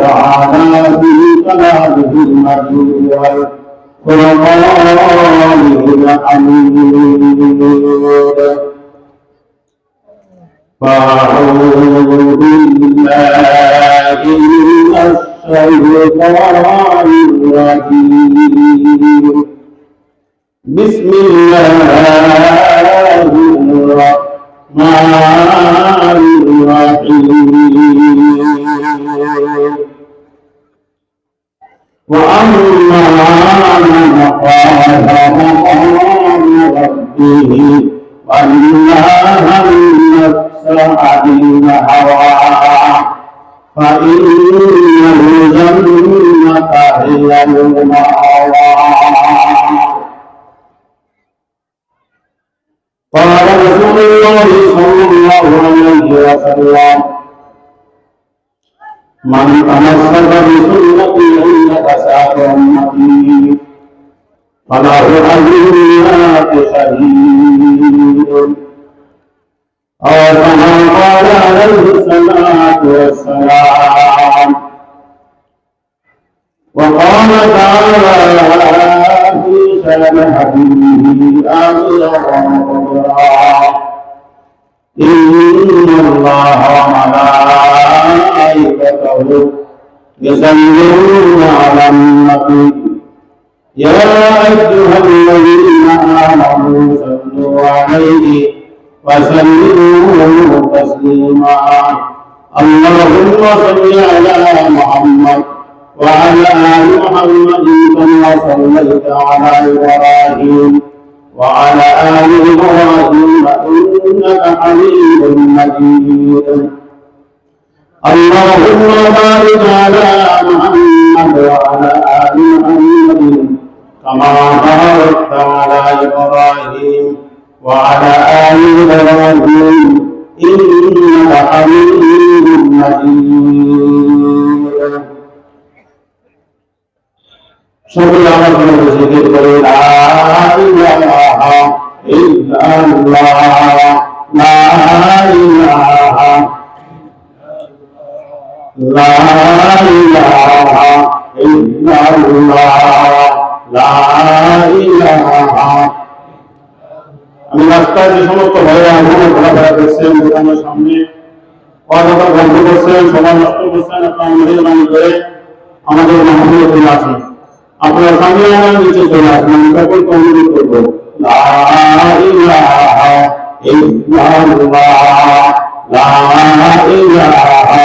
تعالى في كلامه المجيد والقرآنه الحميد. فأعوذ بالله من الشيطان الرجيم. بسم الله الرحمن الرحيم. وأما من خاف مقام ربه ونهى النفس عن الهوى فإن الجنة هي المأوى. قال رسول الله صلى الله عليه وسلم: من تمسك بسنتي عند فساد أمتي فله أجر مئة شهيد، أو كما قال عليه الصلاة والسلام. وقال تعالى في شأن حبيبه آمرا ومخبرا: إن الله وملائكته يصلون على النبي يا أيها الذين آمنوا صلوا عليه وسلموا تسليما. اللهم صل على محمد وعلى آل محمد كما صليت على إبراهيم وعلى آل إبراهيم إنك حميد مجيد. اللهم بارك على محمد وعلى آل محمد كما باركت على إبراهيم وعلى آل إبراهيم إنك حميد مجيد. সকলে আমার জন্য জিকির করে লা ইলাহা ইল্লাল্লাহ লা ইলাহা লা ইলাহা ইল্লাল্লাহ লা ইলাহা। আমি রাস্তায় যে সমস্ত ভাইরা এখনো ঘোরাফেরা করছেন, দোকানের সামনে কথা বন্ধ করছেন, সবার নষ্ট করছেন, আপনার মেহরবানি করে আমাদের মাহফিলে চলে আসুন। আপনার সামনে আমার নিচে চলে আসুন। আমি সকলকে অনুরোধ করবো লা ইলাহা ইল্লাল্লাহ লা ইলাহা।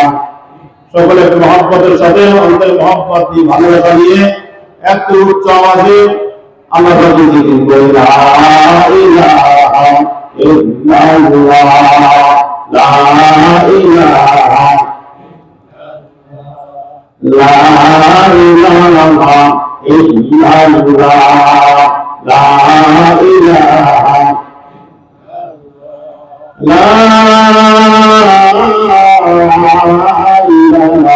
সকলে মহব্বতের সাথে অন্তরে মহব্বত দিয়ে ভালোবাসা নিয়ে একটু উচ্চ আওয়াজে আমরা সকলে জিকির করি লা ইলাহা ইল্লাল্লাহ লা ইলাহা লা ইলাহা ইল্লাল্লাহ লা ইলাহা লা ইলাহা ইল্লাল্লাহ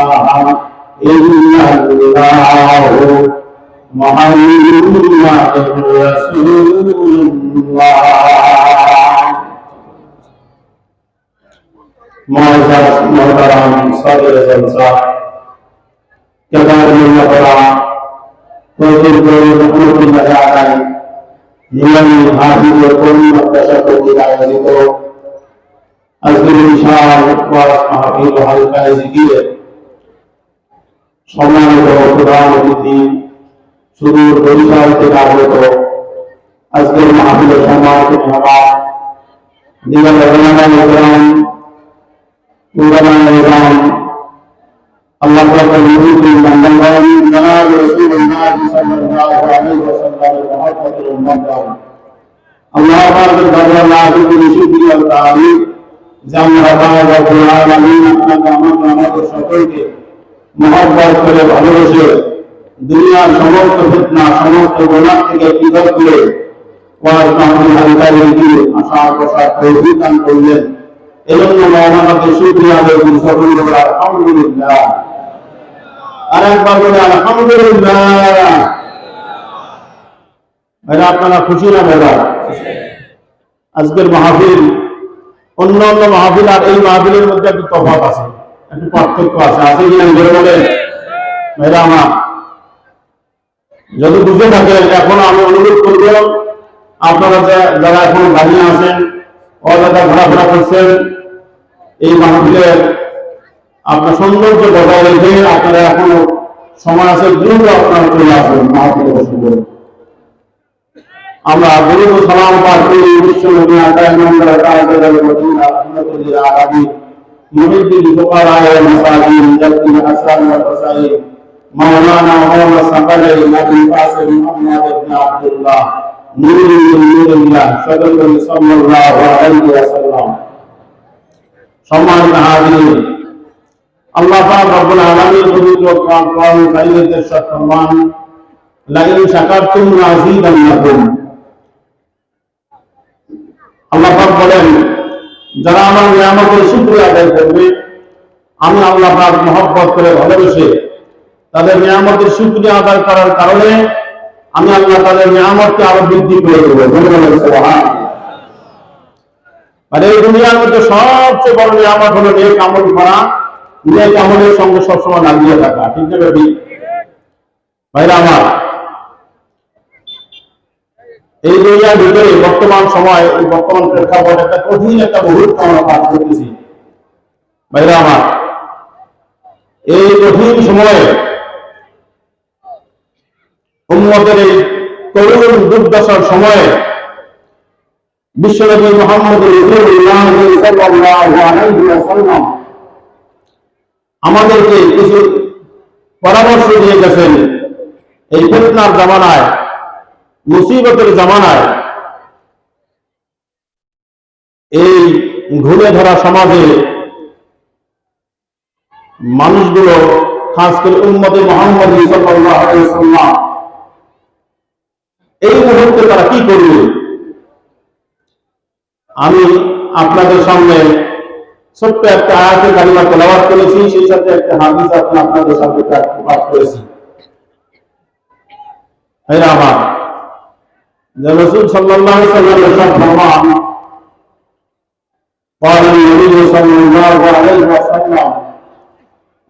মুহাম্মাদুর রাসূলুল্লাহ। মোহতারাম সাদর জলসা কেদারুল্লাহ পড়া প্রচুর অনুকূল আদায় নিয়মি হাজির করুন মাদ্রাসা কর্তৃক আয়োজিত আজকের বিশাল মাহফিল হালকায় জিকিরে সম্মানিত প্রধান অতিথি সুদূর বরিশাল থেকে আগত আজকের মাহফিলের সম্মানিত মেহমান আল্লাহ তাআলার নূরী বান্দাগণ জনাব রাসূলুল্লাহ সাল্লাল্লাহু আলাইহি ওয়াসাল্লামের মহব্বতের উম্মতগণ, আল্লাহ পাকের দরবারে লাখো কোটি শুকরিয়া ও তারিফ যে আমরা রব্বুল আলামিন আপনাকে আমাদের সকলকে মহব্বত করে ভালোবেসে দুনিয়ার সমস্ত ফিতনা সমস্ত গুনাহ থেকে পৃথক করে ওয়াজ মাহফিল হালকায় রেখে আশা প্রসাদ তৌফিক দান করলেন। এজন্য মওলানাকে শুকরিয়া আদায় করি সকলে বলে আলহামদুলিল্লাহ। আরেকবার বলে আলহামদুলিল্লাহ। ভাইরা আপনারা খুশি না ভাইরা? আজকের মাহফিল অন্য মাহফিল আর এই মাহফিলের মধ্যে একটু তফাৎ আছে, একটু পার্থক্য আছে, আছে কিনা বলে মেয়েরা আমার যদি বুঝে থাকেন, এখন আমি অনুরোধ করব আপনারা যারা এখন দাঁড়িয়ে আছেন, অযথা ঘোরাফেরা করছেন, এই মাহফিলের আপনার সৌন্দর্য বজায় রেখে আপনারা এখনো সময় আছে, দ্রুত আপনারা চলে আসবেন মাহফিলে বসে। আমরা দরুদ ও সালাম পাঠ করি বিশ্ব নবী আকাশ নন্দর তাআলা মদিনা রহমাতুল লিল আলামিন মুহিদ্দিন ফুকারা ওয়াল মাসাকিন জাতিল হাসান ওয়াল হুসাইন মাওলানা মুহাম্মদ সাল্লাল্লাহু আলাইহি ওয়াসাল্লাম মুহাম্মদ ইবনে আব্দুল্লাহ নূরুল্লাহ সাল্লাল্লাহু আলাইহি ওয়াসাল্লাম। সম্মানিত হাজিরিন, আল্লাহ পাক রব্বুল আলামিন পবিত্র কোরআন কারীমের ইরশাদ ফরমান, লাইন শাকারতুম লাযীদান্নাকুম। আল্লাহ পাক বলেন, যারা আমার নিয়ামতের শুকরিয়া আদায় করবে, আমি আল্লাহ পাক মহব্বত করে ভালোবেসে তাদের নিয়ামতের শুকরিয়া আদায় করার কারণে আমি আল্লাহ তাদের নিয়ামতকে আরো বৃদ্ধি করে দেবো। সুবহানাল্লাহ। আর এই দুনিয়ার মধ্যে সবচেয়ে বড় নিয়ামত হলো নেক আমল করা, নেক আমলের সঙ্গে সবসময় লাগিয়ে থাকা। ঠিক না বেটি? ভাইরা আমার, এই দুনিয়ার ভিতরে বর্তমান সময়, এই বর্তমান প্রেক্ষাপট একটা কঠিন একটা মুহূর্ত আমরা পার করতেছি। ভাইরা আমার, এই কঠিন সময়ে উম্মতের এই করুণ দুর্দশার সময়ে বিশ্বনবী মুহাম্মদ রাসূলুল্লাহ সাল্লাল্লাহু আলাইহি ওয়াসাল্লাম আমাদেরকে কিছু পরামর্শ দিয়ে গেছেন। এই ফিতনার জামানায়, মুসিবতের জামানায়, এই ঘুরে ধরা সমাজে মানুষগুলো, খাস করে উম্মতে মুহাম্মদ সাল্লাল্লাহু আলাইহি ওয়াসাল্লাম, এই মুহূর্তে তারা কি করবে? আমি আপনাদের সামনে ছোট্ট একটা আয়াতে কারিমা তেলাওয়াত করেছি, সেই সাথে একটা হাদিস আপনাদের সামনে পাঠ করেছি। এরা আমার যে রাসূল সাল্লাল্লাহু আলাইহি ওয়াসাল্লাম ফরমান, قال النبي صلى الله عليه وسلم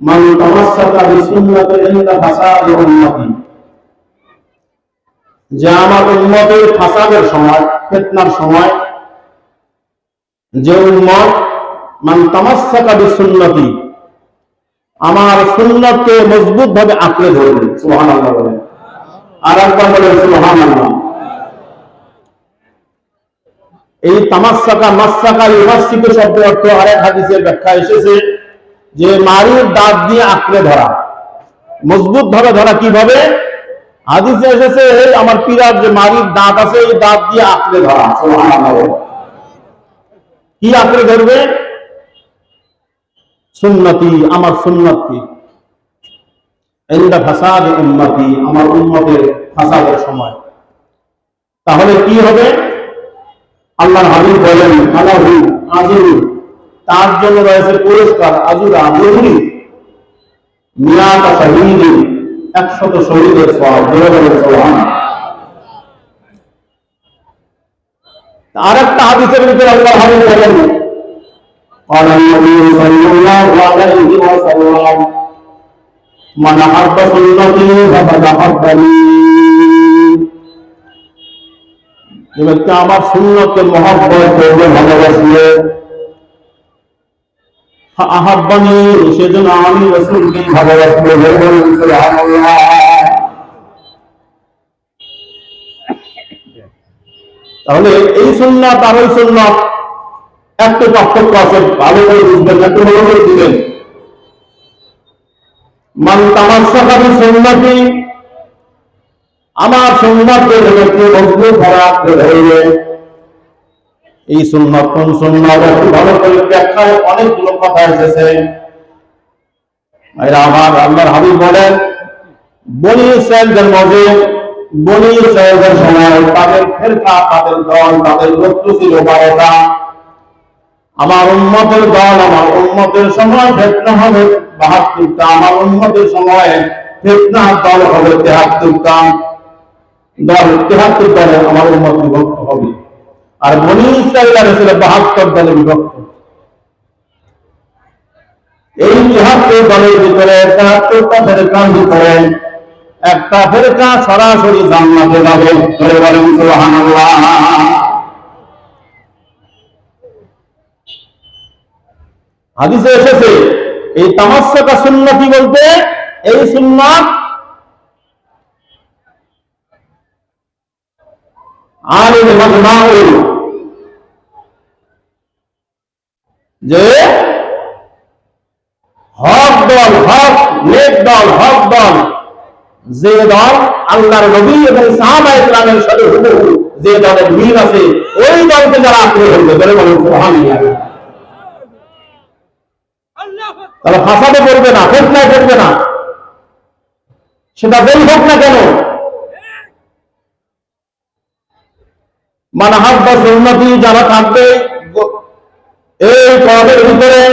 من تمسك بسنة عند فساد أمتي। যে আমার উম্মতের ফাসাদের সময়, ফিতনার সময়, যে উম্মত মান তামাসসাকা বিসুন্নতি, আমার সুন্নতকে মজবুত ভাবে আঁকড়ে ধরবে। সুবহানাল্লাহ বলেন। আর একবার বলেন সুবহানাল্লাহ। এই তামাসসাকা, মাসসাকা, ইউমাসসিক শব্দের অর্থ আরেক হাদিসের ব্যাখ্যা এসেছে যে মারির দাঁত দিয়ে আঁকড়ে ধরা, মজবুত ভাবে ধরা। কিভাবে? হাদিসে এসেছে আমার পীরার যে মারির দাঁত আছে, এই দাঁত দিয়ে আঁকড়ে ধরা। সুবহানাল্লাহ। কি আঁকড়ে ধরবে? সুন্নতি, আমার সুন্নতকে, ইনদা ফাসাদ উম্মতি, আমার উম্মতের ফাসাদের সময়। তাহলে কি হবে? আল্লাহর হাবিব বলেন, আলাহু আজরু, তার জন্য রয়েছে পুরস্কার, আজুরা মজুরি, মিয়াতা শাহীদিন, 100 শহীদের সওয়াব। সুবহানাল্লাহ। আরেকটা হাদিসের ভিতরে আল্লাহর হাবিব বলেন, قال النبي صلى الله عليه وسلم من أحب سنتي فقد أحبني। যে ব্যক্তি আমার সুন্নতকে মহব্বত করবে, ভালোবাসবে, আহাব্বানি, সেজন্য আমি রাসূলকে ভালোবাসবো। সুবহানাল্লাহ। তাহলে এই সুন্নাত আর ওই সুন্নাত একটু পার্থক্য আছে, ভালো করে বুঝবেন, একটু ভালো করে দিবেন। মান তামাসসাকা বিসুন্নতি, আমার সুন্নাতকে একটু মজবুত ধরা ধরবে। এই সুন্নাত কোন সুন্নাত? একটু ভালো করে ব্যাখ্যায় অনেকগুলো কথা এসেছে। আমার আল্লাহর হাবিব বলেন, বনি ইসরাঈলদের মধ্যে, বনি ইসরাঈলদের সময় তাদের ফিরকা, তাদের দল, তাদের গোত্র ছিল 12টা। আমার উম্মতের দল, আমার উম্মতের সময় ফিতনা হবে 72টা, আমার উম্মতের সময় ফিতনার দল হবে 73টা। দল 73 দলে আমার উম্মত বিভক্ত হবে। আর বনি ইসরাঈল ছিল 72 দলে বিভক্ত। এই ৭৩ দলের ভিতরে ৭৩টা ফেরেকার ভিতরে একটা ফেরেকা সরাসরি জান্নাতে যাবে। বলেন সুবহানাল্লাহ। হাদিসে এসেছে এই তামাসসাকা সুন্নতি বলতে এই সুন্নাত আলিল মাজমাউল, যে হক দল, হক নেক দল, হক দল, যে দল আল্লাহর নবী এবং সাহাবায়ে কেরামের সাথে হুবহু যে দলের মিল আছে ওই দলকে যারা আঁকড়ে ধরবে। বলেন সুবহানাল্লাহ। তাহলে ফাসাদে পড়বে না, ফিতনায় পড়বে না, সেটা যেই হোক না কেন। মান হাব্বা সুন্নতি, যারা থাকবে এই কওমের ভিতরে,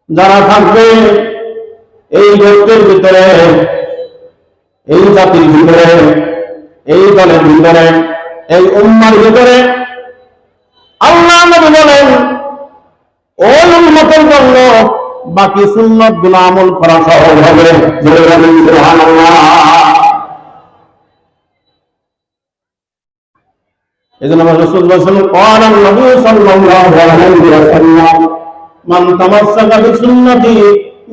যারা থাকবে এই গোত্রের ভিতরে, এই জাতির ভিতরে, এই দলের ভিতরে, এই উম্মার ভিতরে, আল্লাহ নবী বলেন ওই উম্মতের জন্য বাকি সুন্নাত গুলো আমল করা সহজ হবে। সুবহানাল্লাহ। এজন্য রাসূল বলেন নবী সাল্লাল্লাহু আলাইহি ওয়াসাল্লাম মান তামাসসাকা বিসুন্নতি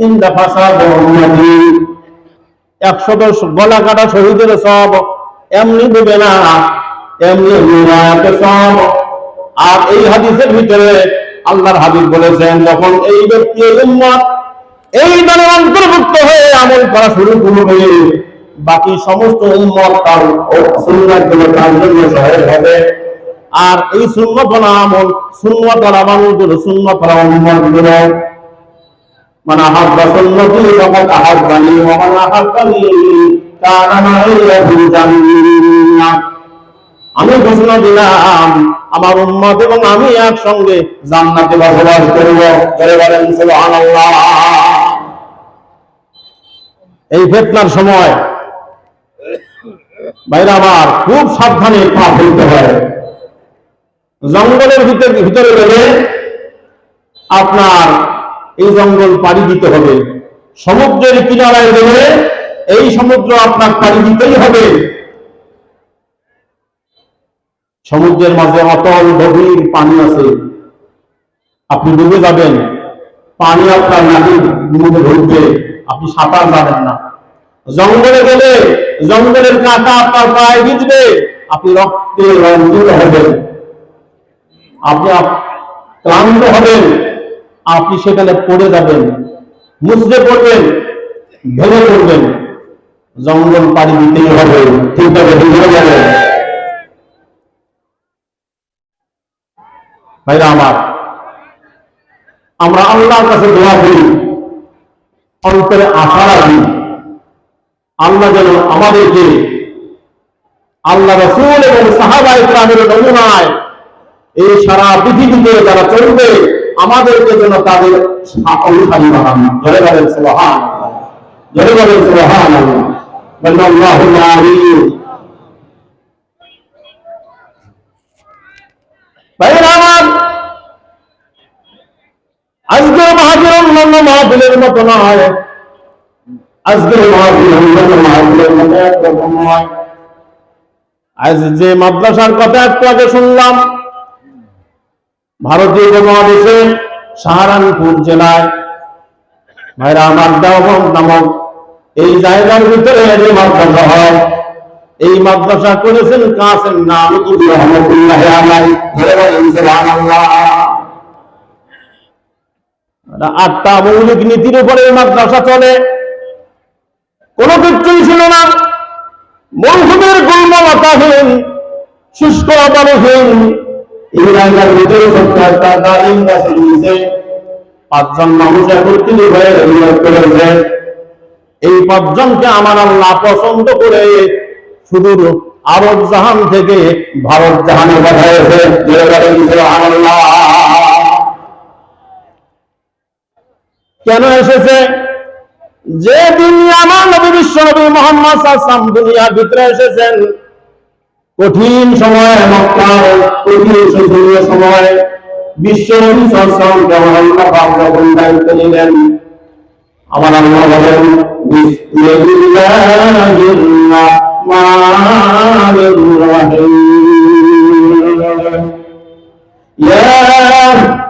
ইনদা ফাসাদ উম্মতি। ১১০ গলা কাটা শহীদের সব এমনি দেবে না, এমনি মিরাতে সব। আর এই হাদিসের ভিতরে আল্লাহর হাবিব বলেছেন যখন এই ব্যক্তি উম্মত এই দলের অন্তর্ভুক্ত হয়ে আমল করা শুরু করবে বাকি সমস্ত উম্মত তার সুন্নাতগুলো তার জন্য সহায়ক হবে। আর এই সুন্নাত আমল, সুন্নাত আমলগুলো, সুন্নাত উম্মতগুলো মান আহাব্বা সুন্নতি ফাকাদ আহাব্বানি ওয়া মান আহাব্বানি কানা মা'ইয়া ফিল জান্নাহ। আমি ঘোষণা দিলাম আমার উম্মত এবং আমি একসঙ্গে জান্নাতে বসবাস করব। বলেন সুবহানাল্লাহ। এই ফিতনার সময় ভাইরা আমার খুব সাবধানে পা ফেলতে হয়। জঙ্গলের ভিতরে গেলে আপনার এই জঙ্গল পাড়ি দিতে হবে, সমুদ্রের কিনারায় গেলে এই সমুদ্র আপনার পাড়ি দিতেই হবে। সমুদ্রের মাঝে অতল গভীর পানি আছে, আপনি ডুবে যাবেন, পানি আপনার নাভির মধ্যে ঢুকবে, আপনি সাঁতার জানেন না। জঙ্গলে গেলে জঙ্গলের কাঁটা আপনার পায়ে ভিজবে, আপনি রক্তে রঞ্জিত হবেন, আপনি ক্লান্ত হবেন, আপনি সেখানে পড়ে যাবেন, মুচড়ে পড়বেন, ভেঙে পড়বেন। জঙ্গল পাড়ি দিতেই হবে, ঠিক আছে? বুঝে যাবেন ভাইরা আমার। আমরা আল্লাহর কাছে দোয়া করি, অন্তরে আশা রাখি আল্লাহ যেন আমাদেরকে আল্লাহ রাসূল এবং সাহাবায়ে কেরামের নমুনায় এই সারা পৃথিবীতে যারা চলবে আমাদেরকে যেন তাদের অনুসারী বানান। জোরে বলেন সুবহানাল্লাহ, জোরে বলেন সুবহানাল্লাহ। আল্লাহু আমিন। ভাইরা আমার, আজকের মাহফিল অন্যান্য মাহফিলের মতো নয়, আজকের মাহফিল অন্যান্য মাহফিলের মতো একরকম নয়। আজ যে মাদ্রাসার কথা একটু আগে শুনলাম, ভারতীয় উপমহাদেশে সাহারানপুর জেলায় ভাইরা আমার দেওবন্দ নামক এই জায়গার ভিতরে যে মাদ্রাসা হয়, এই মাদ্রাসা করেছেন কাসেম নানুতুল্লাহ রহমাতুল্লাহি আলাইহি। সুবহানাল্লাহ। 8টা মৌলিক নীতির উপরে মাদ্রাসা চলে, কোনো কিছুই ছিল না, মৌসুমের গুণমতাহীন, শুষ্ক আবহাওয়াহীন এই জায়গার ভিতরে ছোট্ট একটা ডালিম গাছের নিচে 5 জন মানুষ একত্রিত হয়ে নিয়োগ করেছে। এই 5 জনকে আমার আল্লাহ পছন্দ করে সুদূর আরব জাহান থেকে ভারত জাহানে পাঠিয়েছে। সুবহানাল্লাহ। কেন এসেছে? যে দিন আমার নবী বিশ্ব নবী মুহাম্মদ সাল্লাল্লাহু আলাইহি ওয়াসাল্লাম দুনিয়ার ভিতরে এসেছেন, কঠিন সময়, মক্কার কঠিন শোচনীয় সময়, বিশ্বনবী সাল্লাল্লাহু আলাইহি ওয়াসাল্লাম যখন দায়িত্ব নিলেন, আমার আল্লাহ বলেন বিসমিল্লাহির রাহমানির রাহিম ইয়া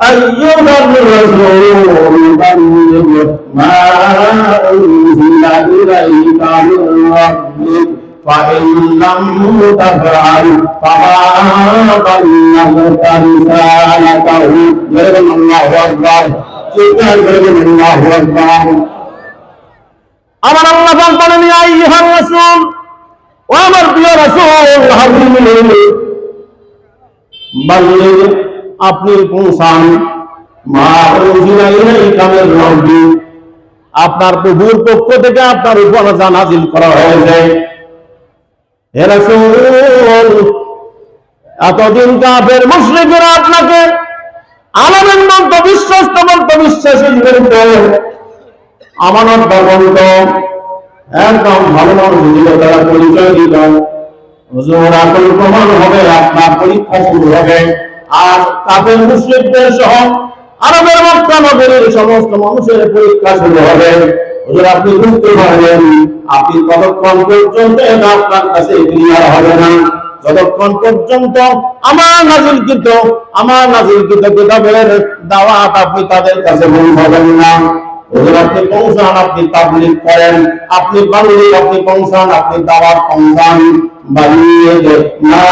আইয়ুহার রাসূল বাল্লিগ মা উনজিলা ইলাইকা মির রাব্বিক فإن لم تفعل فما بلغت رسالته الله أكبر الله أكبر আমার আল্লাহ বলেন ইয়া আইয়ুহার রাসূল, ও আমার প্রিয় রাসূল বাল্লিগ আপনি পৌঁছান মা উনজিলা ইলাইকা মির রাব্বিক আপনার প্রভুর পক্ষ থেকে আপনার উপর যা নাযিল করা হয়েছে। হে রাসূল, এতদিন কাফের মুশরিকরা আপনাকে আলামের মতো বিশ্বস্ত বলতো, বিশ্বাসী বলতো, আমানত বলতো, একদম ভালো মানুষ দিল, তারা পরিচয় দিল। হুজুর এখন প্রমাণ হবে, আপনার পরীক্ষা শুরু হবে। আর কাফের মুশরিকদের সহ আরবের মক্কা নগরীর সমস্ত মানুষের পরীক্ষা শুরু হবে। হুজুর আপনি বুঝতে পারবেন, আপনি ততক্ষণ পর্যন্ত এটা আপনার কাছে ক্লিয়ার হবে না যতক্ষণ পর্যন্ত আমার নাযিলকৃত কিতাবের দাওয়াত আপনি তাদের কাছে পৌঁছাবেন না। হুজুর আপনি পৌঁছান, আপনি তাবলীগ করেন, আপনি বাল্লিগ, আপনি পৌঁছান, আপনি দাওয়াত পৌঁছান। বাল্লিগ মা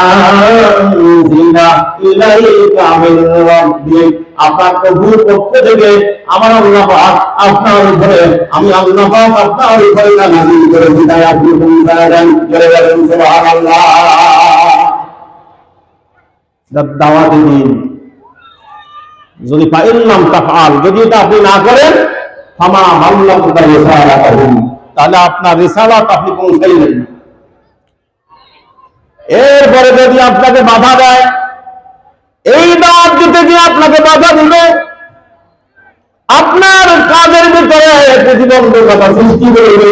উনজিলা ইলাইকা মির রাব্বিক আপনার প্রভুর পক্ষ থেকে আমার আল্লাহ পাক আপনার উপরে, আমি আল্লাহ পাক আপনার উপরে নাযিল করেছি, তাই আপনি পৌঁছান। জোরে বলেন সুবহানাল্লাহ। দাওয়াত দিন, যদি ফাইল্লাম তাফআল যদি এটা আপনি না করেন ফামা বাল্লাগতা রিসালাতাহু তাহলে আপনার রিসালাত আপনি পৌঁছাইলেন না। এরপরে যদি আপনাকে বাধা দেয়, এই দাওয়াত দিতে গিয়ে আপনাকে বাধা দিবে, আপনার কাজের ভিতরে প্রতিবন্ধকতা সৃষ্টি করবে,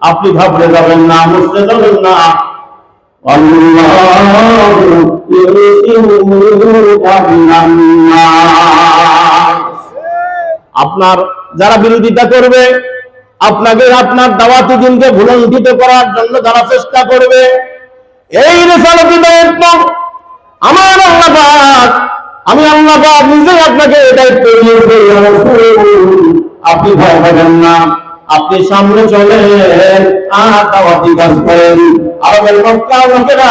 আপনি ঘাবড়ে যাবেন না, মুছড়ে যাবেন না। আপনার যারা বিরোধিতা করবে, আপনাকে আপনার দাওয়াতি দিনকে ভুলণ্ঠিত করার জন্য যারা চেষ্টা করবে, এই রিসালাতি দায়িত্ব আমার আল্লাহ পাক, আমি আল্লাহ পাক নিজে আপনাকে দায়িত্ব দিয়েছি। আপনি ভয় পাবেন না, আপনি সামনে চলেন আর দাওয়াতি কাজ করেন। আরবের মক্কা লোকেরা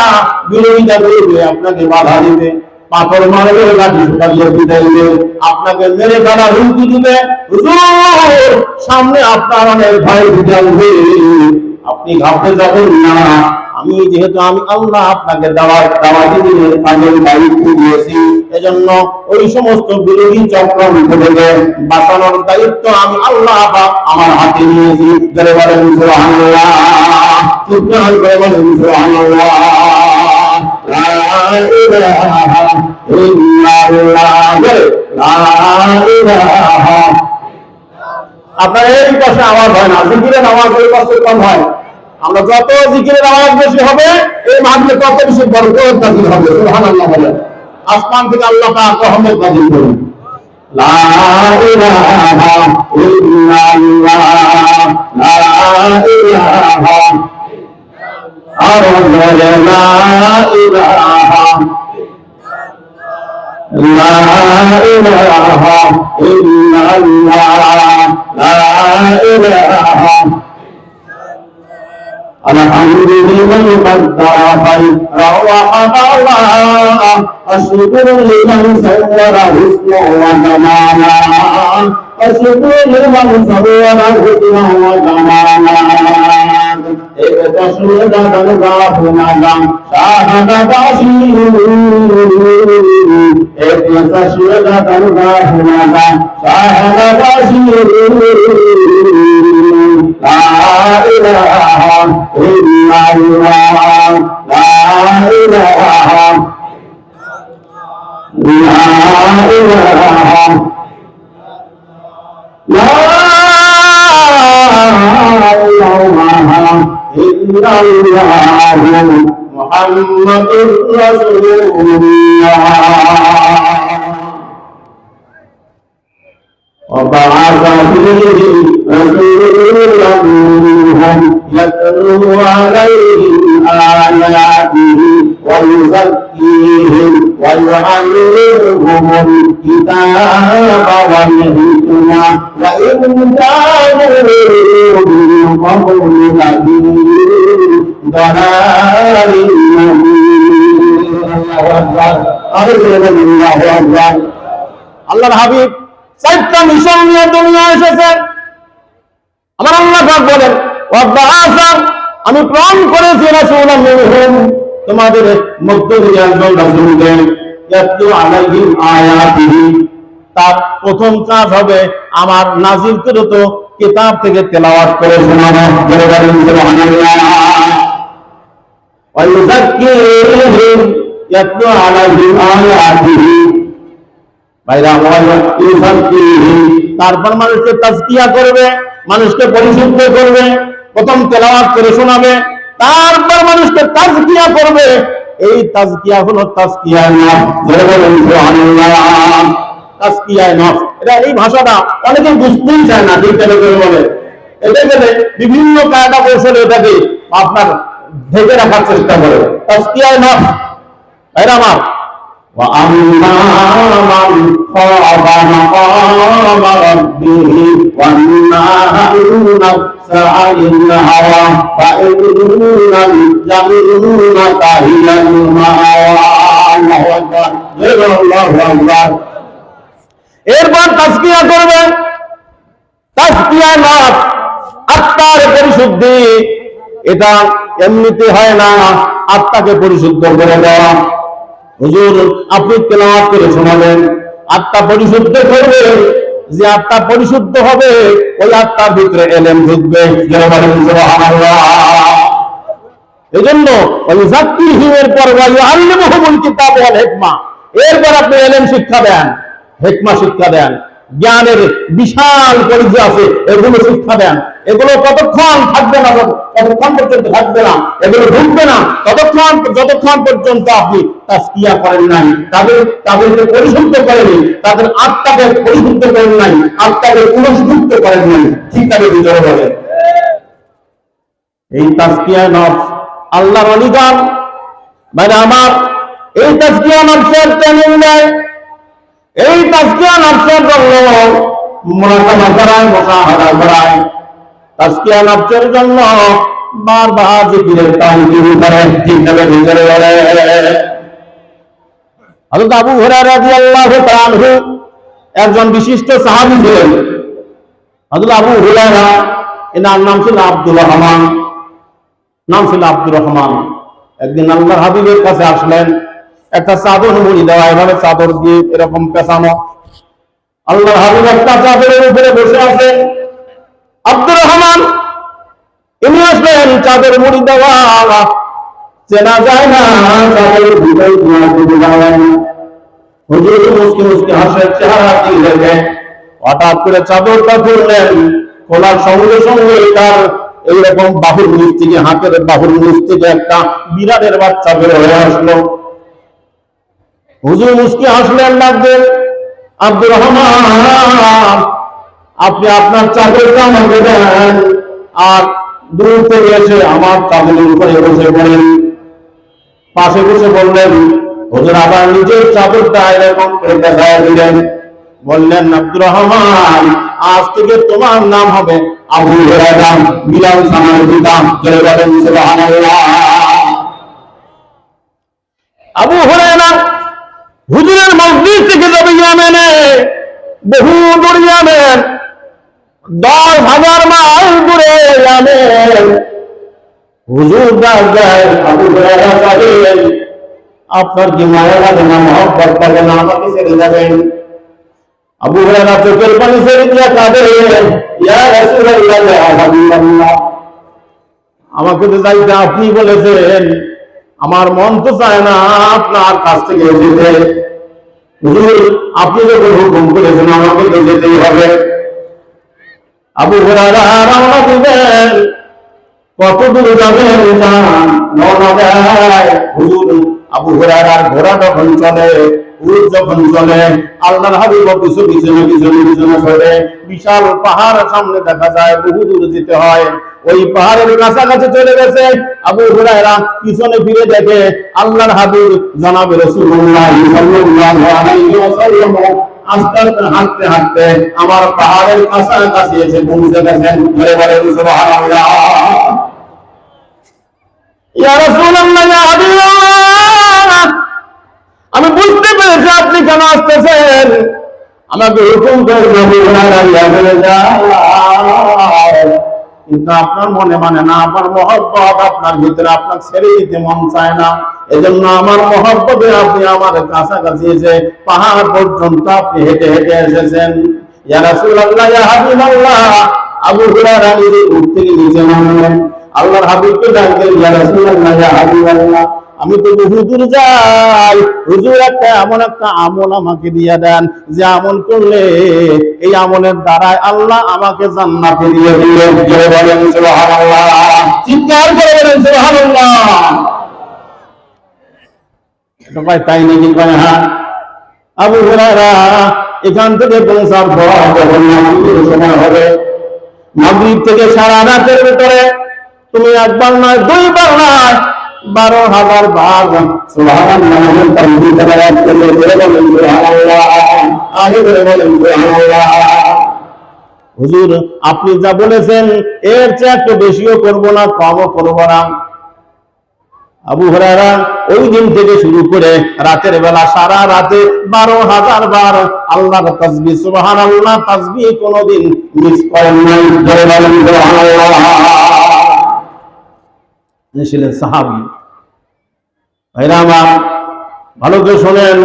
বিরোধিতা করবে, আপনাকে বাধা দিবে, পাথর মারবে, লাঠি শুকাইয়ে পিটাইবে, আপনাকে মেরে ফেলা হুমকি দিবে। হুজুর সামনে আপনার অনেক ভয় জানবে, আপনি ঘাবড়ে যাবেন না। আমি যেহেতু আমি আল্লাহ আপনাকে দাওয়াতি দিনের কাজের দায়িত্ব দিয়েছি, এজন্য ওই সমস্ত বিরোধী চক্রান্ত থেকে বাঁচানোর দায়িত্ব আমি আল্লাহ আমার হাতে নিয়েছি। যারা বলেন সুবহানাল্লাহ, সুবহান করে বলেন সুবহানাল্লাহ। লা ইলাহা ইল্লাল্লাহ, লা ইলাহা। আপনার এই পাশে আওয়াজ হয় না, জিকিরের আওয়াজ ওই পাশে কম হয়। আমরা যত জিকিরের আওয়াজ বেশি হবে, এই মাহফিলে তত বেশি বরকত নাযিল হবে। সুবহানাল্লাহ বলেন। আসমান থেকে আল্লাহ পাক রহমত নাযিল করুন। লা ইলাহা ইল্লাল্লাহ, লা ইলাহা আর লা ইলাহা, লা ইলাহা ইল্লাল্লাহ, লা ইলাহা। আলহামদুলিল্লাহ قدر روح الله الشكر لمن صور حسنه وجمالا الشكر لمن صور حسنه وجمالا एक तस्वीर दरगाह पुनागाम शाहदाबाशी एक तस्वीर दरगाह पुनागाम शाहदाबाशी ला इलाहा इल्लल्लाह ला इलाहा ला ইল্লাল্লাহু মুহাম্মাদুর রাসূলুল্লাহ। وبعث فيهم رسولا منهم يتلو عليهم آياته ويزكيهم ويعلمهم الكتاب والحكمة وإن كانوا من قبل لفي ضلال مبين আল্লাহর হাবিব চারটা মিশন নিয়ে দুনিয়া এসেছেন। আমার আল্লাহ পাক বলেন আমি প্রেরণ করেছি রাসূলাম মিনহুম, তোমাদের মধ্য থেকে একজন রাসূলকে ইয়াতলু আলাইহিম আয়াতিহি, তার প্রথম কাজ হবে আমার নাযিলকৃত কিতাব থেকে তেলাওয়াত করে শোনানো। সুবহানাল্লাহ। ওয়া ইউযাক্কিহিম ইয়াতলু আলাইহিম আয়াতিহি, তারপর মানুষকে তাজকিয়া করবে, মানুষকে পরিশুদ্ধ করবে, প্রথম তেলাওয়াত করে শোনাবে, তারপর মানুষকে তাজকিয়া করবে। এই তাজকিয়া হলো তাজকিয়া নফস। সুবহানাল্লাহ। তাজকিয়া নফস, এটা এই ভাষাটা অনেকে বুঝতেই চায় না, ঠিক করে বলে এটা গেলে বিভিন্ন কায়দা কৌশলে এটাকে আপনার ঢেকে রাখার চেষ্টা করে। তাজকিয়া নফস এরা আমার وأما من خاف مقام ربه ونهى النفس عن الهوى فإن الجنة هي المأوى। এরপর তাজকিয়া করবে। তাজকিয়া নফস, আত্মার পরিশুদ্ধি। এটা এমনিতে হয় না, আত্মাকে পরিশুদ্ধ করে দেওয়া। হুজুর আপনি তেলাওয়াত করে শোনাবেন, আত্মা পরিশুদ্ধ করবে। যে আত্মা পরিশুদ্ধ হবে ওই আত্মার ভিতরে ইলম ঢুকবে। সুবহানাল্লাহ। এজন্য ওই যাক্কিহিমের পর ওয়ায়ুআল্লিমুহুমুল কিতাব ওয়াল হিকমা, এরপর আপনি ইলম শিক্ষা দেন, হিকমা শিক্ষা দেন, জ্ঞানের বিশাল পরিধি আছে, এগুলো শিক্ষা দেন। এগুলো কতক্ষণ থাকবে না, কতক্ষণ পর্যন্ত থাকবে না, এগুলো ঢুকবে না যতক্ষণ পর্যন্ত আপনি তাজকিয়া করেন নাই, তাদেরকে পরিশুদ্ধ করেনি, তাদের আত্মাকে পরিশুদ্ধ করেন নাই, আত্মাকে পুনঃসুদ্ধ করেন নাই। ঠিক তাদের ভিতরে বলে এই তাজকিয়া নফস আল্লাহর ওয়ালিগণ মানে আমার এই তাজকিয়া নফসের ট্রেনিং দেয়। এই তাজকিয়া নফসের জন্য মুরাকাবা করায়, মুশাহাদা করায়। তাজকিয়া নফসের জন্য বারবার জিকিরের তাওহীদ করে। ঠিক ভাবে ভিতরে বলে হযরত আবু হুরায়রা রাদিয়াল্লাহু তাআলা আনহু একজন বিশিষ্ট সাহাবী ছিলেন। হযরত আবু হুরায়রা, এনার নাম ছিল আব্দুর রহমান, একদিন আল্লাহর হাবিবের কাছে আসলেন। একটা চাদর মুড়ি দেওয়া, এভাবে চাদর দিয়ে এরকম পেছানো। আল্লাহর হাবিব একটা চাদরের উপরে বসে আছে। আব্দুর রহমান ইনি আসলেন, চাদর মুড়ি দেওয়া, চেনা যায় না, চাদরের ভিতরে হুজুর মুস্কি মুস্কি হাসের চেহারা দেখে হঠাৎ করে চাদরটা খুললেন। খোলার সঙ্গে সঙ্গে তার এইরকম বাহুর নিচ থেকে, হাতের বাহুর নিচ থেকে একটা বিড়ালের বাচ্চা বের হয়ে আসলো। হুজুর মুস্কি হাসলেন, ডাকলেন আব্দুর রহমান আপনি আপনার চাদরটা আমাকে দেন, আর দূর থেকে এসে আমার চাদরের উপরে বসে পড়েন। পাশে বসে বললেন, হুজুর আবার নিজের চাদরটা এরকম করে দেখায় দিলেন। বললেন আব্দুর রহমান আজ থেকে তোমার নাম হবে আবু হুরায়রা, বিলাল সামার পিতা। জয় বলেন সুবহানাল্লাহ। আবু হুরায়রা হুজুরের মসজিদ থেকে যাবে ইয়ামেনে, বহু দূর ইয়ামেন, 10,000 মাইল দূরে ইয়ামেন। হুজুর যায় আবু হুরায়রা বলেন আপনার কি মায়া লাগে না, মহব্বত লাগে না, আমাকে ছেড়ে যাবেন? আবু হুরায়রা চোখের পানি ছেড়ে দিয়ে কাঁদে, ইয়া রাসূলুল্লাহ ইয়া হাবিবাল্লাহ আমাকে তো যাইতে আপনি বলেছেন, আমার মন তো চায় না আপনার কাছ থেকে যেতে। হুজুর আপনি যখন হুকুম করেছেন আমাকে তো যেতেই হবে। আবু হুরায়রা রওনা দিলেন। কত দূর যাবেন রওনা দেয়। হুজুর আবু হুরায়রার ঘোড়া তখন চলে উট যখন চলে আল্লাহর হাবিব পিছু পিছনে চলে, বিশাল পাহাড় সামনে দেখা যায়, বহু দূর যেতে হয়। ওই পাহাড়ের কাছাকাছি চলে গেছে, আবু হুরায়রা পিছনে ফিরে দেখে আল্লাহর হাবিব জনাবে রাসূলুল্লাহ সাল্লাল্লাহু আলাইহি ওয়াসাল্লাম আস্তে আস্তে হাঁটতে হাঁটতে আমার পাহাড়ের কাছাকাছি এসে পৌঁছে গেছেন। ধরে বলেন সুবহানাল্লাহ। ইয়া রাসূলুল্লাহ, ইয়া হাবিবাল্লাহ, আমি বুঝতে পেরেছি আপনি কেন আসতেছেন, আমাকে হুকুম করবেন কিন্তু আপনার মনে মানে না, আমার মহব্বত আপনার ভিতরে, আপনার ছেড়ে দিতে মন চায় না। এজন্য আমার মহব্বতে আপনি আমার কাছাকাছি এসে পাহাড় পর্যন্ত আপনি হেঁটে হেঁটে এসেছেন। ইয়া রাসূলুল্লাহ, ইয়া হাবিবাল্লাহ, আবু হুরায়রা নিজে উঠ থেকে নিচে নামলেন, আল্লাহর হাবিবকে ডাকলেন, ইয়া রাসূলুল্লাহ, ইয়া হাবিবাল্লাহ, আমি তো বহু দূর যাই, হুজুর এমন একটা আমল আমাকে দিয়ে দেন যে আমল করলে এই আমলের দ্বারাই আল্লাহ আমাকে জান্নাতে দিয়ে দিবেন। জোরে বলেন সুবহানাল্লাহ, চিৎকার করে বলেন সুবহানাল্লাহ। এটা ভাই তাই নাকি? হ্যাঁ। আবু হুরায়রা এখান থেকে পৌঁছার পর যখন মাগরিবের সময় হবে, মাগরিব থেকে সারা রাতের ভিতরে তুমি একবার নয়, দুইবার নয়, 12,000 বার সুবহানাল্লাহ তাকবীর তেলাওয়াত করলে বলেন সুবহানাল্লাহ, আগে বলেন সুবহানাল্লাহ। হুজুর আপনি যা বলেছেন এর চেয়ে একটু বেশিও করব না, কমও করব না। আবু হুরায়রা ওই দিন থেকে শুরু করে রাতের বেলা সারা রাতে 12,000 বার আল্লাহর তাসবিহ সুবহানাল্লাহ তাসবিহ কোনোদিন মিস করেন নাই। জয় বলেন সুবহানাল্লাহ। ছিলেন সাহাবী। ভাইরা আমার, ভালো করে শোনেন,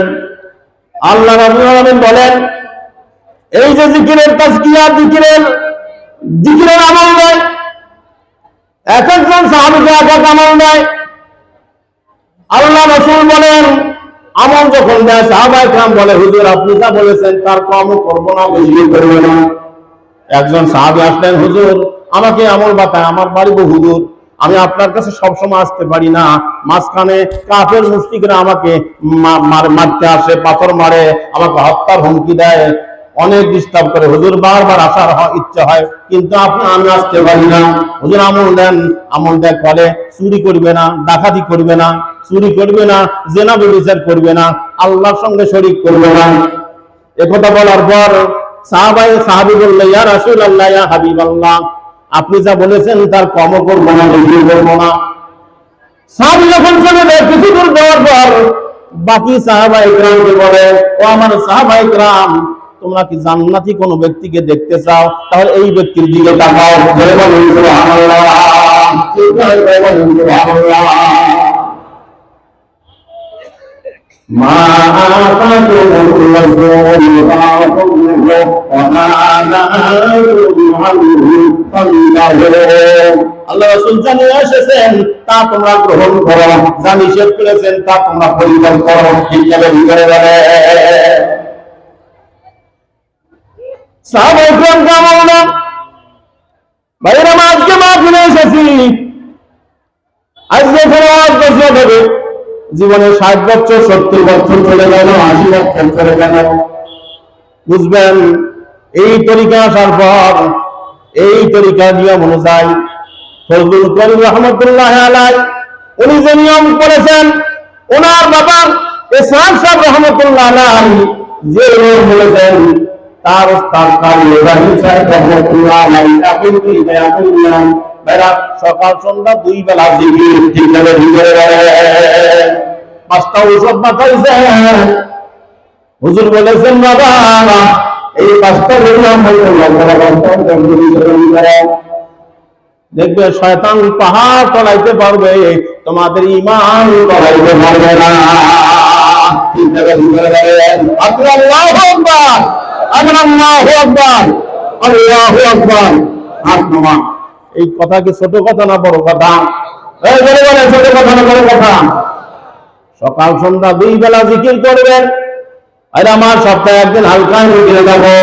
আল্লাহ রাব্বুল আলামিন বলেন এই যে জিকিরের তাজকিয়া, জিকিরের আমল দেয়, এক একজন সাহাবীকে এক এক আমল দেয়। আল্লাহ রাসূল বলেন আমল যখন দেয়, সাহাবায়ে কেরাম বলে হুজুর আপনি যা বলেছেন তার কমও করব না, বেশি করব না। একজন সাহাবী আসলেন, হুজুর আমাকে আমল বাতায়, আমার বাড়ি বহু দূর, আমি আপনার কাছে সবসময় আসতে পারি না, মাঝখানে কাফের মুশরিকরা আমাকে মারতে আসে, পাথর মারে, আমাকে হত্যার হুমকি দেয়, অনেক ডিস্টার্ব করে। হুজুর বারবার আসার ইচ্ছা হয় কিন্তু আমি আসতে পারি না। হুজুর আমল দেন। আমল দেখ বলে চুরি করবে না, ডাকাতি করবে না, জেনা ব্যভিচার করবে না, আল্লাহর সঙ্গে শরীক করবে না। একথা বলার পর সাহাবী বলল, ইয়া রাসূলুল্লাহ, ইয়া হাবিবাল্লাহ, আপনি যা বলেছেন তার কমও করবো না, বেশি করবো না। সাহাবী যখন চলে যায়, কিছু দূর যাওয়ার পর বাকি সাহাবায়ে কেরামকে বলে, ও আমার সাহাবায়ে কেরাম, তোমরা কি জান্নাতি কোন ব্যক্তিকে দেখতে চাও? তাহলে এই ব্যক্তির দিকে তাকাও। জোরে বলুন সুবহানাল্লাহ, জোরে বলুন সুবহানাল্লাহ। মা আতাকুমুর রাসূলু ফাখুযুহু ওয়া মা নাহাকুম আনহু ফান্তাহু। আল্লাহ রাসূল জানিয়ে এসেছেন তা তোমরা গ্রহণ করো, যা নিষেধ করেছেন তা তোমরা পরিত্যাগ করো। ঠিক আছে, ভিতরে বলে সাহাবায়ে কেরাম কেমন না ভাইরা, আজকে মাহফিলে এসেছি, আজকে ফরজ বছর হবে, জীবনে 60 বছর 70 বছর চলে গেল, 80 বছর চলে গেল, বুঝবেন এই তরিকা আসার পর, এই তরিকা নিয়ম অনুযায়ী ফজলুল করিম রাহমাতুল্লাহ আলাইহি উনি যে নিয়ম করেছেন, ওনার বাবা ইসহাক সাহেব রাহমাতুল্লাহ আলাইহি যে নিয়ম বলেছেন, তার উস্তাদ কারি ইব্রাহিম সাহেব রাহমাতুল্লাহ আলাইহি আপনি বয়ান বেলা সকাল সন্ধ্যা 2 বেলা জিকির। ঠিক আছে, ভিতরে পাঁচটা ঔষধ বাতাইছেন। হুজুর বলেছেন বাবা এই পাঁচটা নিয়ম দেখবে শয়তান পাহাড় তলাইতে পারবে, তোমাদের ঈমান তলাইতে পারবে না। ঠিক আছে, ভিতরে আল্লাহু আকবার, আল্লাহু আকবার, আল্লাহু আকবার। আত্মা এই কথা কি ছোট কথা না বড় কথা? ছোট কথা না বড় কথা? সকাল সন্ধ্যা 2 বেলা জিকির করবেন। আর আমার সপ্তাহে একদিন হালকা জিকির যাবো,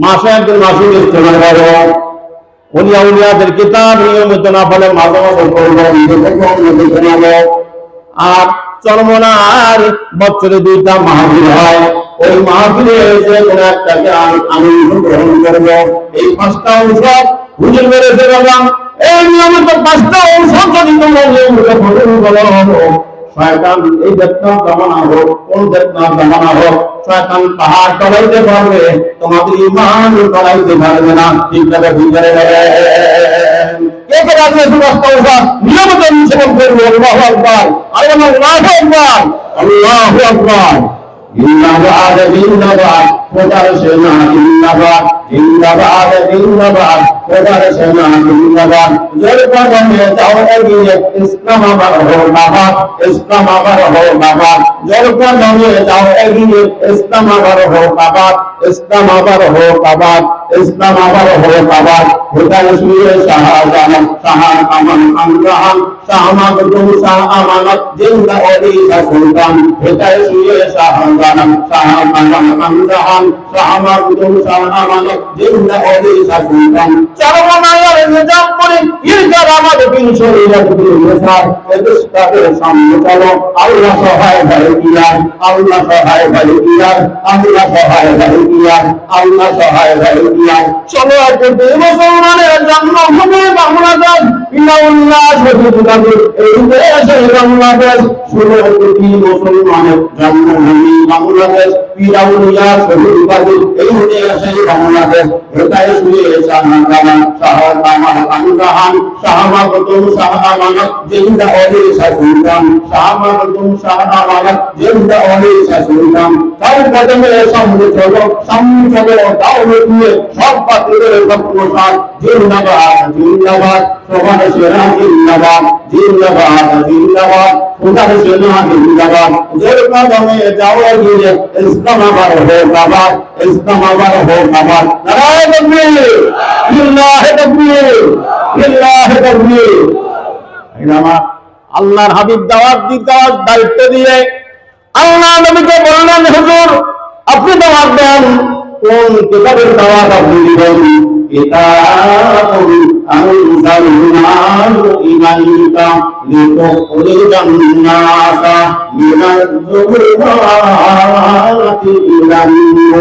মাসে একদিন মাসিক ইস্তেগফার করবো, উলিয়াদের কিতাব নিয়মিত না পড়লে মাঝে মাঝে পড়বো, আর চরমনার বছরে 2টা মাহফিল হয়। ওই মাহফিলে যে কোন একটাকে আমি গ্রহণ করবো। এই 5টা ঔষধ হুজুর বলেছে বাবা, এই নিয়মিত 5টা ঔষধ যদি তোমরা নিয়মিত গ্রহণ করো, শয়তান এই বেতনা জামানা হোক, কোন বেতনা জামানা হোক, শয়তান পাহাড় টলাইতে পারবে, তোমাদের ঈমান টলাইতে পারবে না। ঠিক আছে, বুঝতে কে কে রাজি আছে? 5টা ঔষধ নিয়মিত সেবন করবো। আল্লাহু আকবার, আল্লাহু আকবার, আল্লাহু আকবার। জিন্দাবাদ জিন্দাবাদ খোদার সেনা, জিন্দাবাদ জিন্দাবাদ জিন্দাবাদ খোদার সেনা, জিন্দাবাদ। জোর কদমে যাও এগিয়ে, ইসলাম আবার হোক আবাদ, ইসলাম আবার হোক আবাদ। জোর কদমে যাও এগিয়ে, ইসলাম আবার হোক আবাদ, ইসলাম আবার হোক আবাদ, ইসলাম আবার হোক আবাদ। খোদার শুয়ে শাহজাহান, শাহ আমান আমরাহান, শাহ মাকদুম, শাহ আমানত, জিন্দা ওলি সুলতান। খোদার শুয়ে শাহজাহান, শাহ আমান আমরাহান, শাহ মাকদুম, শাহ আমানত, জিন্দা ওলি সুলতান। চরমনায়ের নিজাম করে ইরকার আমাদের বিন শরীয়ত বিল মিসাল। এদেশটাকে সামনে চলো, আল্লাহ সহায় ভাই কিয়ার, আল্লাহ সহায় ভাই কিয়ার, আল্লাহ সহায় ভাই কিয়ার, আল্লাহ সহায় ভাই কিয়ার। চলো একটি মুসলমানের জন্ম হবে বাংলাদেশ, ইনাউল্লাহ শহীদ গাজী এই দেশে বাংলাদেশ। 16 কোটি মুসলমানের জন্মভূমি বাংলাদেশ, ইনাউল্লাহ শহীদ গাজী এই দেশে বাংলাদেশ। এটাই শুয়ে শাহজাহান, শাহ আমান আমরাহান, শাহ মাকদুম, শাহ আমানত, জিন্দা ওলি সুলতান। শাহ মাকদুম, শাহ আমানত, জিন্দা ওলি সুলতান। তার কদমে সামনে চলো, সামনে চলো, দাওয়াত দিয়ে সব বাতিলের প্রসাদ। জিন্দাবাদ জিন্দাবাদ খোদার সেনা, জিন্দাবাদ জিন্দাবাদ জিন্দাবাদ খোদার সেনা, জিন্দাবাদ। জোর কদমে যাও এগিয়ে, ইসলাম আবার হোক আবাদ, ইসলাম আবার হোক আবাদ। নারায়ে তাকবীর, লিল্লাহি তাকবীর, লিল্লাহি তাকবীর। আল্লাহর হাবিব দাওয়াত দায়িত্ব দিয়ে আল্লাহ নবীকে বললেন, হুজুর আপনি দাওয়াত দেন। কোন কিতাবের দাওয়াত আপনি দিবেন? কিতাবুন আনজালনাহু ইলাইকা লিতুখরিজান নাসা মিনাজ যুলুমাতি ইলান নূর।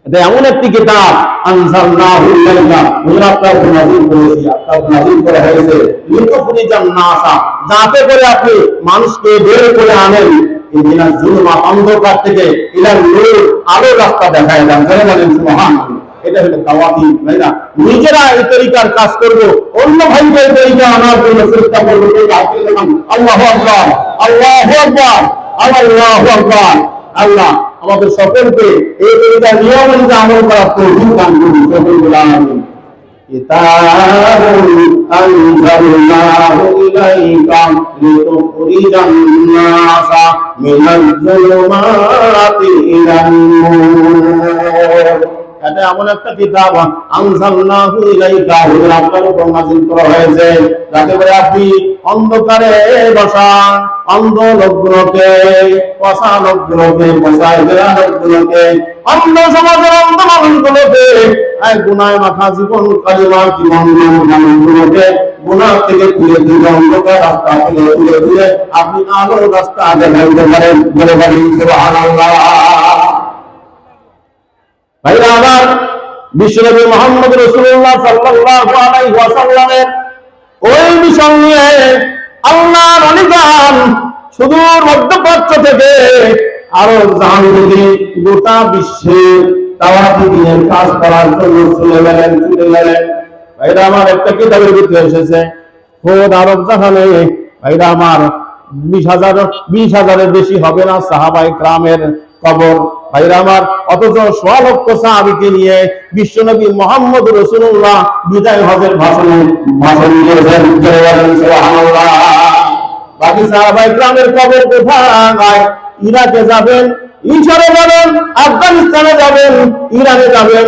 এটা এমন একটি কিতাব, আনজালনাহু ইলাইকা, আমরা আপনাকে নাযিল করেছি, আপনাকে নাযিল করা হয়েছে লিতুখরিজান নাসা, যাতে করে আপনি মানুষকে বের করে আনেন মিনাজ যুলুমাত, অন্ধকার থেকে, ইলান নূর, আলোর রাস্তা দেখায় দেন। যারা বলেন সুবহানাল্লাহ। এটা হলো দাওয়াতি, তাই না? নিজেরা এই তরিকার কাজ করব, অন্য ভাইদের তরিকা আনার জন্য চেষ্টা করব। আল্লাহু আকবার, আল্লাহু আকবার, আল্লাহু আকবার। আল্লাহ আমাদের সকলকে এই তরিকার নিয়ম অনুযায়ী আমল করার তৌফিক দান করুন। সকল বলেন আমিন। কিতাবুন আনজালনাহু ইলাইকা লিতুখরিজান নাসা মিনাজ যুলুমাতি ইলান নূর। এটা এমন একটা কিতাব, আনজালনাহু ইলাইকা, আপনার উপর নাযিল করা হয়েছে, যাতে করে আপনি অন্ধকারে বসা অন্ধ লোকগুলোকে, পশা লোকগুলোকে, পশায় দেওয়া লোকগুলোকে, অন্ধ সমাজের অন্ধ মানুষগুলোকে, গুনায় মাথা জীবন কালিমা জীবন মানুষগুলোকে গুনাহ থেকে তুলে তুলে, অন্ধকার রাস্তা থেকে তুলে তুলে আপনি আলোর রাস্তা দেখাইতে পারেন। বলে বলেন সুবহানাল্লাহ। ভাইরা আমার, বিশ্বনবী মুহাম্মদ রাসূলুল্লাহ সাল্লাল্লাহু আলাইহি ওয়াসাল্লামের ওই মিশন নিয়ে আল্লাহর অলিগণ সুদূর মধ্যপ্রাচ্য থেকে আরব জাহান থেকে গোটা বিশ্বে দাওয়াতি দ্বীনের কাজ করার জন্য চলে গেলেন। ভাইরা আমার, একটা কিতাবের ভিতরে এসেছে খোদ আরব জাহানে, ভাইরা আমার 20,000-এর বেশি হবে না সাহাবায়ে কেরামের কবর। ভাইরা আমার, অথচ 1.5 লক্ষ সাহাবীকে নিয়ে বিশ্বনবী মুহাম্মদ রাসূলুল্লাহ বিদায় হজের ভাষণ দিয়েছেন। সুবহানাল্লাহ। বাকি সাহাবায়ে কেরামের কবর কোথায়? ইরাকে যাবেন, মিশরে যাবেন, আফগানিস্তানে যাবেন, ইরানে যাবেন,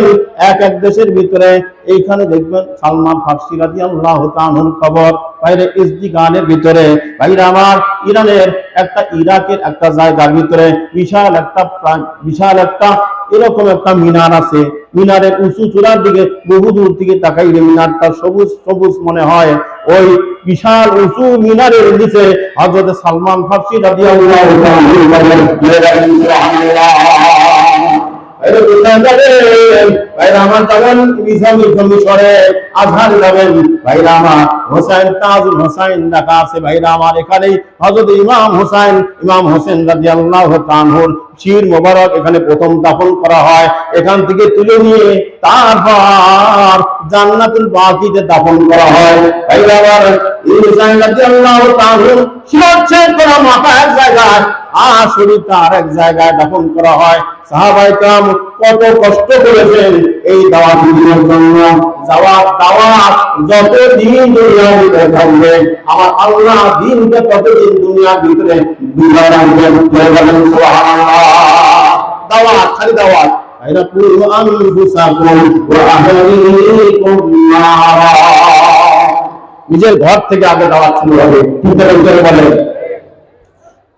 এক এক দেশের ভিতরে এইখানে দেখবেন সালমান ফারসি রাদিয়াল্লাহু তাআলার কবর। বাইরে ইজদিগানের ভিতরে, ভাইরা আমার, ইরানের একটা, ইরাকের একটা জায়গার ভিতরে বিশাল একটা এরকম একটা মিনার আছে। মিনারের উঁচু চূড়ার দিকে বহু দূর থেকে তাকাইলে মিনারটা সবুজ সবুজ মনে হয়। ওই বিশাল উঁচু মিনারের নিচে হযরত সালমান ফারসি রাদিয়াল্লাহু তাআলা শির মোবারক এখানে প্রথম দাফন করা হয়। এখান থেকে তুলে নিয়ে তারপর জান্নাতুল বাকিতে দাফন করা হয়। ভাইরা আমার হুসাইন রাদিয়াল্লাহু তাআলা শিরচ্ছেদ করা মাথা এক জায়গায় আর শরীরটা আর এক জায়গায় দাফন করা হয়। সাহাবায়ে কেরাম কত কষ্ট করেছেন এই দাওয়াত দিনের জন্য। দাওয়াত যতদিন দুনিয়ার ভিতরে থাকবে আমার আল্লাহ দ্বীনকে ততদিন দুনিয়ার ভিতরে বিজয় রাখবেন। সুবহানাল্লাহ। দাওয়াত খালি দাওয়াত। নিজের ঘর থেকে আগে দাওয়াত শুরু হবে। বলে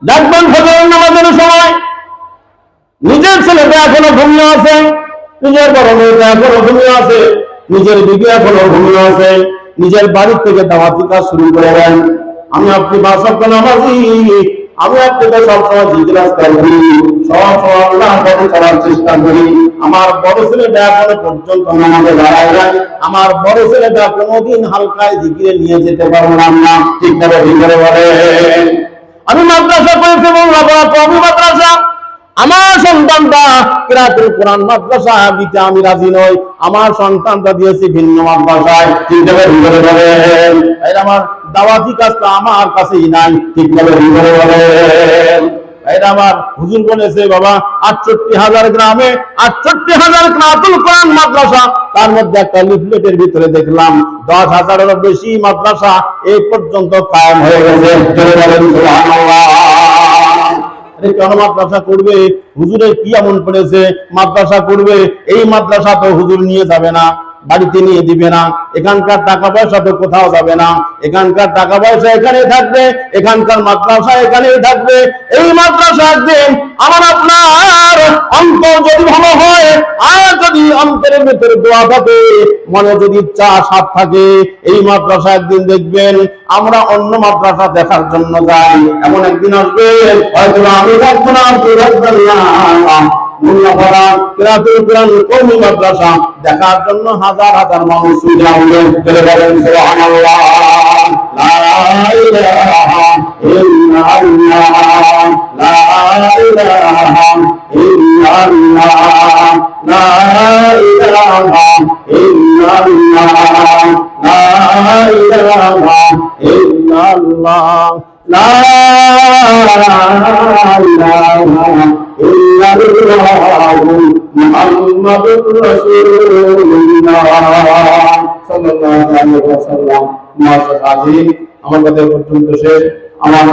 দেখবেন ফজরের নামাজের সময় নিজের ছেলেটা এখনো ঘুমিয়ে আছে, নিজের বড় মেয়েটা এখনো ঘুমিয়ে আছে, নিজের বিবি এখনো ঘুমিয়ে আছে, নিজের বাড়ির থেকে দাওয়াতি কাজ শুরু করে দেন। আমি আপনি বাসক নামাজি, আমি আপনাকে সবসময় জিজ্ঞাসা করি, সবসময় আল্লাহর পথে চলার চেষ্টা করি। আমার বড় ছেলেটা এখনো পর্যন্ত নামাজে দাঁড়ায় নাই, আমার বড় ছেলেটা কোনোদিন হালকায় জিকিরে নিয়ে যেতে পারলাম না। ঠিক করে ভিতরে বলে আমি মাদ্রাসা করেছি প্রভু মাদ্রাসা, আমার সন্তানটা কিরাতুল কোরআন মাদ্রাসা দিতে আমি রাজি নই, আমার সন্তানটা দিয়েছি ভিন্ন মাদ্রাসায়। ঠিক করে ভিতরে বলে আমার দাওয়াতি কাজটা আমার কাছেই নাই। ঠিক করে ভিতরে বলে এটা আমার হুজুর বলেছে বাবা ৬৮,০০০ গ্রামে ৬৮,০০০ কিরাতুল কোরআন মাদ্রাসা, তার মধ্যে একটা লিফলেটের ভিতরে দেখলাম ১০,০০০-এরও বেশি মাদ্রাসা এই পর্যন্ত কায়েম হয়ে গেছে। সুবহানাল্লাহ। কেন মাদ্রাসা করবে? হুজুরের কি এমন পড়েছে মাদ্রাসা করবে? এই মাদ্রাসা তো হুজুর নিয়ে যাবে না, বাড়িতে নিয়ে দিবে না, এখানকার টাকা পয়সা তো কোথাও যাবে না, এখানকার টাকা পয়সা এখানেই থাকবে, এখানকার মাদ্রাসা এখানেই থাকবে। এই মাদ্রাসা একদিন আমার আপনার অন্তর যদি ভালো হয় আর যদি অন্তরের ভিতরে দোয়া থাকে, মনে যদি ইচ্ছা সাথ থাকে, এই মাদ্রাসা একদিন দেখবেন আমরা অন্য মাদ্রাসা দেখার জন্য যাই। এমন একদিন আসবে হয়তো আমি থাকবো না, আপনি থাকবেন না, কিরাতুল কোরআন কওমি মাদ্রাসা দেখার জন্য হাজার হাজার মানুষ ছুটে আসবে। বলেন সুবহানাল্লাহ। লা ইলাহা ইল্লাল্লাহ, লা ইলাহা ইল্লাল্লাহ, লা ইলাহা ইল্লাল্লাহ, লা ইলাহা ইল্লাল্লাহ, লা ইলাহা ইল্লাল্লাহু মুহাম্মাদুর রাসূলুল্লাহ সাল্লাল্লাহু আলাইহি ওয়াসাল্লাম। আমার কথা পর্যন্ত শেষ। আমার